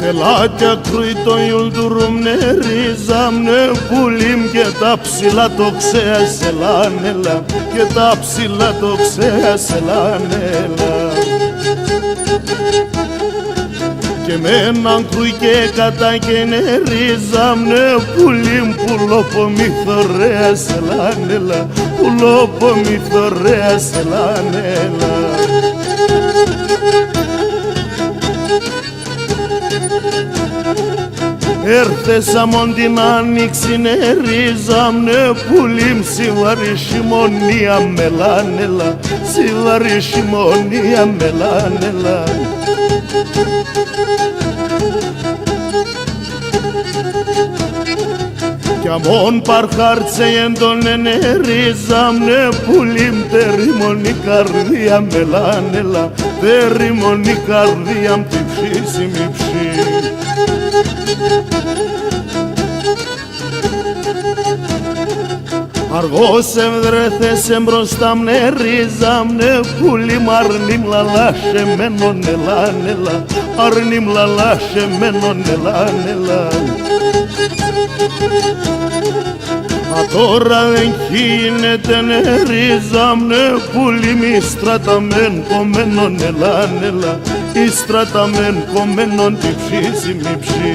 Ελάκια κρούει το ιουλτουρούμ ρίζαμνε πουλίμ και τα ψηλά το ξέσελανέλα και τα ψηλά το ξέσελανέλα και με έναν κρούει και κατά και ρίζαμνε πουλίμ πουλόπομι θωρέα σελανέλα πουλόπομι θωρέα σελανέλα. Έρθες αμόν την άνοιξη ρίζαμνε πουλίμ σιβαρίσιμονία μελάνελα σιβαρίσιμονία μελάνελα κι αμόν παρχάρτσε εντώνε ρίζαμνε πουλίμ τερίμονη καρδία μελάνελα τερίμονη καρδία μ' τη ψήσιμη ψή. Αργός ευρέθες εμπροστά μνε ρίζαμνε πουλίμ αρνίμ λαλάσε μένον ελάνελα αρνίμ λαλάσε μένον ελάνελα. Α τώρα δεν γίνεται ρίζαμνε πουλίμ ιστραταμέν κομμένον ελάνελα ιστραταμέν κομμένον τη ψήσιμη ψή.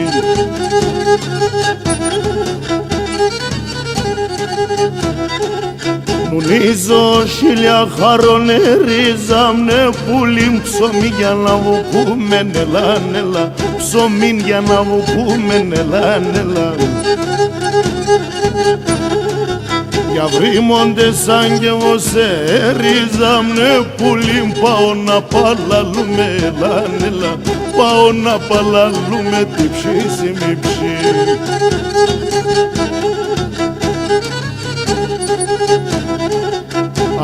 Νουνίζω χίλια χαρόνε ρίζαμνε πουλίμ ψωμί για να βουκούμεν ελάνελα ψωμί για να βουκούμεν ελάνελα. Για βρήμοντες σαν κι εγώ σε ρίζαμνε πουλίμ πάω να παλαλούμε ελάνελα πάω να παλαλούμε τη ψήσιμη ψή.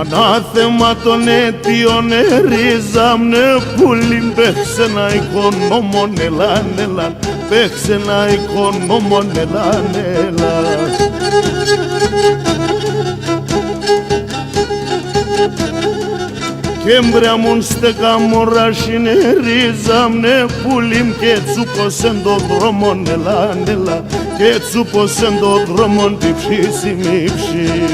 Ανάθεμα των αιτίων ρίζαμνε πουλίμ παίξε να οικονόμον ελάνελα παίξε να οικονόμον ελάνελα. Κι έμπρεαμον στεκά μωράσινε ρίζαμνε πουλίμ και τσούπωσεν το δρόμον ελάνελα και τσούπωσεν το δρόμον τη ψήσιμη ψή.